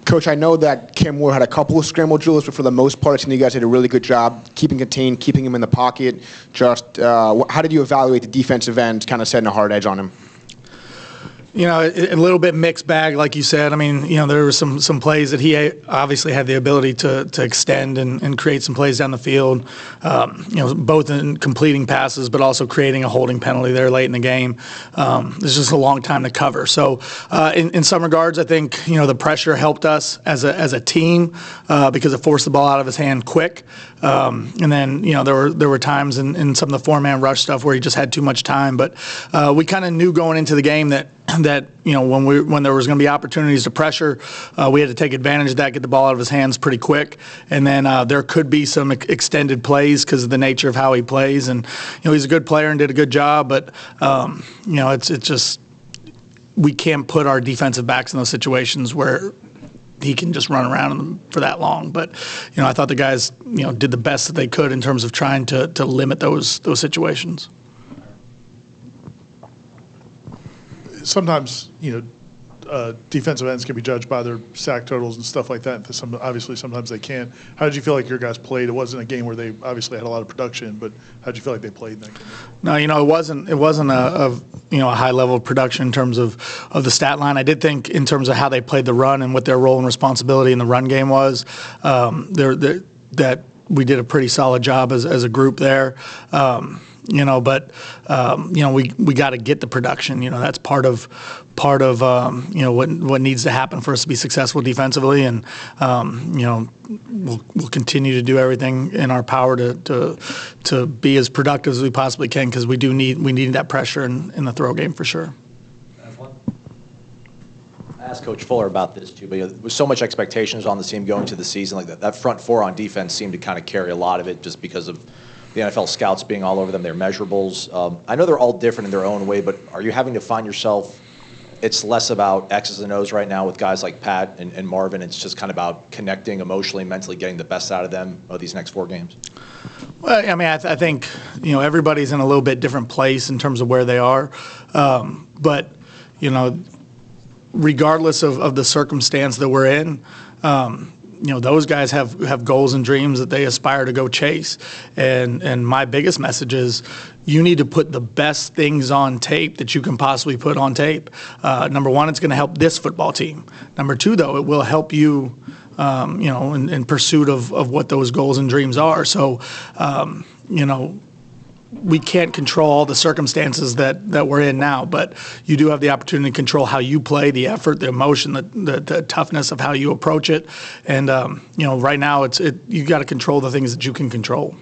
Coach, I know that Cam Moore had a couple of scramble drills, but for the most part, I think you guys did a really good job keeping contained, keeping him in the pocket. Just how did you evaluate the defensive end, kind of setting a hard edge on him? A little bit mixed bag, like you said. I mean, there were some plays that he obviously had the ability to extend and create some plays down the field, both in completing passes but also creating a holding penalty there late in the game. It's just a long time to cover. So in some regards, I think, the pressure helped us as a team because it forced the ball out of his hand quick. And then, there were times in some of the four-man rush stuff where he just had too much time. But we kind of knew going into the game that when there was going to be opportunities to pressure, we had to take advantage of that, get the ball out of his hands pretty quick, and then there could be some extended plays because of the nature of how he plays. And he's a good player and did a good job, but it's just we can't put our defensive backs in those situations where he can just run around them for that long. But I thought the guys did the best that they could in terms of trying to limit those situations. Sometimes, defensive ends can be judged by their sack totals and stuff like that. Obviously, sometimes they can't. How did you feel like your guys played? It wasn't a game where they obviously had a lot of production, but how did you feel like they played in that game? No, it wasn't a high level of production in terms of the stat line. I did think in terms of how they played the run and what their role and responsibility in the run game was, that we did a pretty solid job as a group there. We got to get the production. That's part of what needs to happen for us to be successful defensively, and we'll continue to do everything in our power to be as productive as we possibly can, because we need that pressure in the throw game for sure. I asked Coach Fuller about this too, but with so much expectations on the team going to the season, like that front four on defense seemed to kind of carry a lot of it just because of the NFL scouts being all over them, their measurables. I know they're all different in their own way, but are you having to find yourself, it's less about X's and O's right now with guys like Pat and Marvin, it's just kind of about connecting emotionally, mentally, getting the best out of them these next 4 games? Well, I mean, I think, everybody's in a little bit different place in terms of where they are. But, regardless of the circumstance that we're in, those guys have goals and dreams that they aspire to go chase. And my biggest message is you need to put the best things on tape that you can possibly put on tape. Number one, it's going to help this football team. Number two, though, it will help you, in pursuit of what those goals and dreams are. So, we can't control all the circumstances that we're in now, but you do have the opportunity to control how you play, the effort, the emotion, the toughness of how you approach it. And, right now you got to control the things that you can control.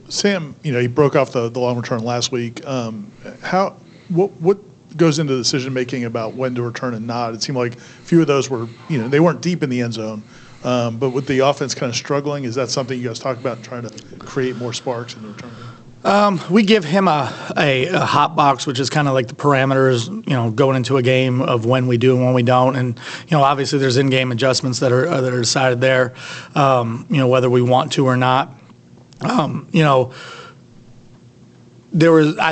Sam, he broke off the long return last week. What goes into the decision making about when to return and not? It seemed like a few of those were, they weren't deep in the end zone, but with the offense kind of struggling, is that something you guys talk about, trying to create more sparks in the return game? We give him a hot box, which is kind of like the parameters, going into a game of when we do and when we don't. And, obviously there's in-game adjustments that are decided there, whether we want to or not. I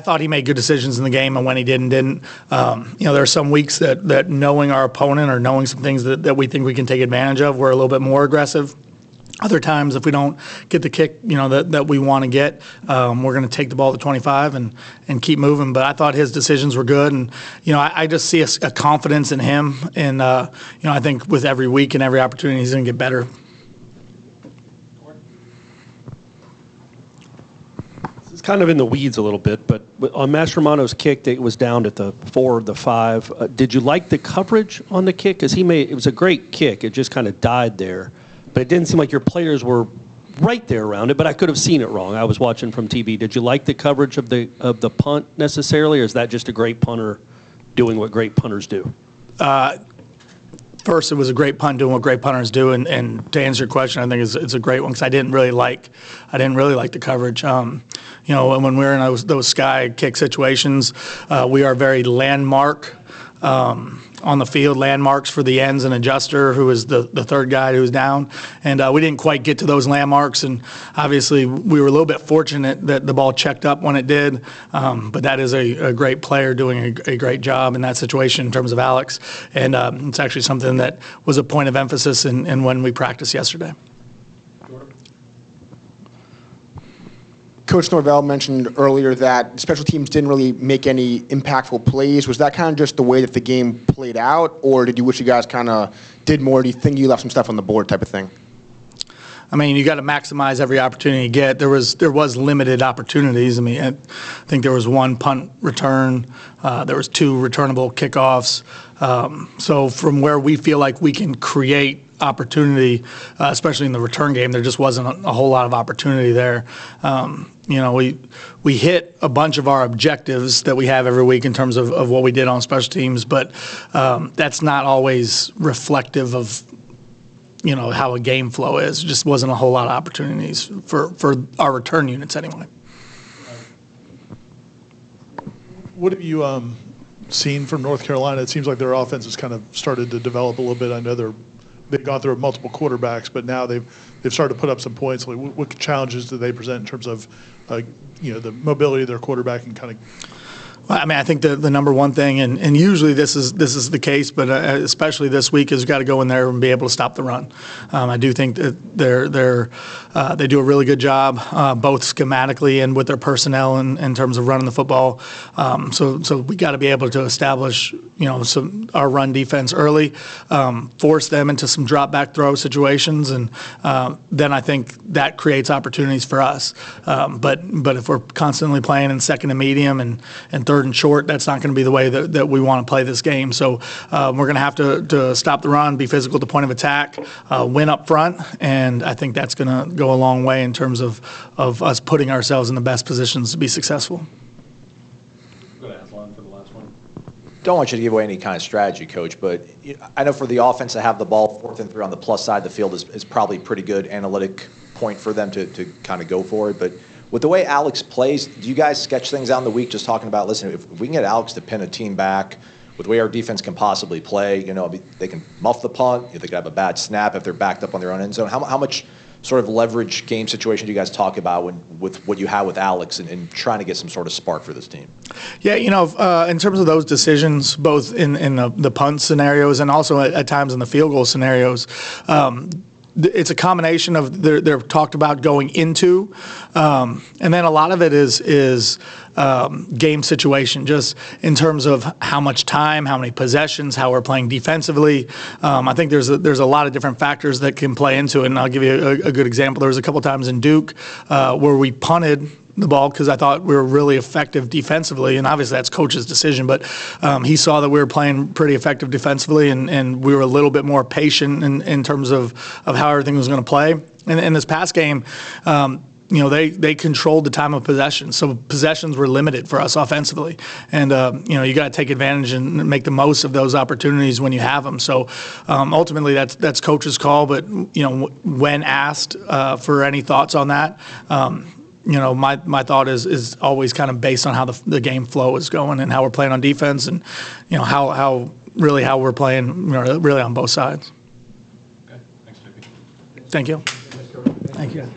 thought he made good decisions in the game, and when he didn't. There are some weeks that knowing our opponent or knowing some things that we think we can take advantage of, we're a little bit more aggressive. Other times, if we don't get the kick, that we want to get, we're going to take the ball to 25 and keep moving. But I thought his decisions were good, and I just see a confidence in him, and I think with every week and every opportunity, he's going to get better. It's kind of in the weeds a little bit, but on Mastromanno's kick, it was down at the 4, the 5. Did you like the coverage on the kick? Because it was a great kick. It just kind of died there. But it didn't seem like your players were right there around it, but I could have seen it wrong. I was watching from TV. Did you like the coverage of the punt necessarily, or is that just a great punter doing what great punters do? First, it was a great punt doing what great punters do, and to answer your question, I think it's a great one because I didn't really like the coverage. When we're in those sky kick situations, we are very landmark on the field, landmarks for the ends and adjuster, who was the third guy who was down. And we didn't quite get to those landmarks. And obviously, we were a little bit fortunate that the ball checked up when it did. But that is a great player doing a great job in that situation in terms of Alex. And it's actually something that was a point of emphasis in when we practiced yesterday. Coach Norvell mentioned earlier that special teams didn't really make any impactful plays. Was that kind of just the way that the game played out, or did you wish you guys kind of did more? Do you think you left some stuff on the board type of thing? I mean, you got to maximize every opportunity you get. There was limited opportunities. I mean, I think there was one punt return. There was 2 returnable kickoffs. So from where we feel like we can create opportunity, especially in the return game, there just wasn't a whole lot of opportunity there. We hit a bunch of our objectives that we have every week in terms of what we did on special teams, but that's not always reflective of how a game flow is. It just wasn't a whole lot of opportunities for our return units anyway. What have you seen from North Carolina? It seems like their offense has kind of started to develop a little bit. I know they've gone through multiple quarterbacks, but now they've started to put up some points. Like, what challenges do they present in terms of the mobility of their quarterback and kind of? I mean, I think the number one thing, and usually this is the case, but especially this week, is got to go in there and be able to stop the run. I do think that they do a really good job, both schematically and with their personnel in terms of running the football. So we got to be able to establish our run defense early, force them into some drop back throw situations, and then I think that creates opportunities for us. But if we're constantly playing in second and medium and third and short, that's not going to be the way that we want to play this game. So we're going to have to stop the run, be physical at the point of attack, win up front, and I think that's going to go a long way in terms of us putting ourselves in the best positions to be successful. Go to Aslan for the last one. Don't want you to give away any kind of strategy, Coach, but I know for the offense to have the ball 4th and 3 on the plus side of the field is probably a pretty good analytic point for them to kind of go for it. But with the way Alex plays, do you guys sketch things out in the week just talking about, listen, if we can get Alex to pin a team back with the way our defense can possibly play, they can muff the punt, they could have a bad snap if they're backed up on their own end zone. How much sort of leverage game situation do you guys talk about with what you have with Alex and trying to get some sort of spark for this team? Yeah, in terms of those decisions, both in the punt scenarios and also at times in the field goal scenarios, it's a combination of they're talked about going into, and then a lot of it is game situation, just in terms of how much time, how many possessions, how we're playing defensively. I think there's a lot of different factors that can play into it, and I'll give you a good example. There was a couple times in Duke where we punted the ball because I thought we were really effective defensively, and obviously that's coach's decision, but he saw that we were playing pretty effective defensively, and we were a little bit more patient in terms of how everything was going to play. And in this past game, they controlled the time of possession, so possessions were limited for us offensively, and you got to take advantage and make the most of those opportunities when you have them. So ultimately, that's coach's call, but when asked for any thoughts on that. My thought is always kind of based on how the game flow is going and how we're playing on defense, and how we're playing really on both sides. Okay, thanks, JP. Thank you. Thank you.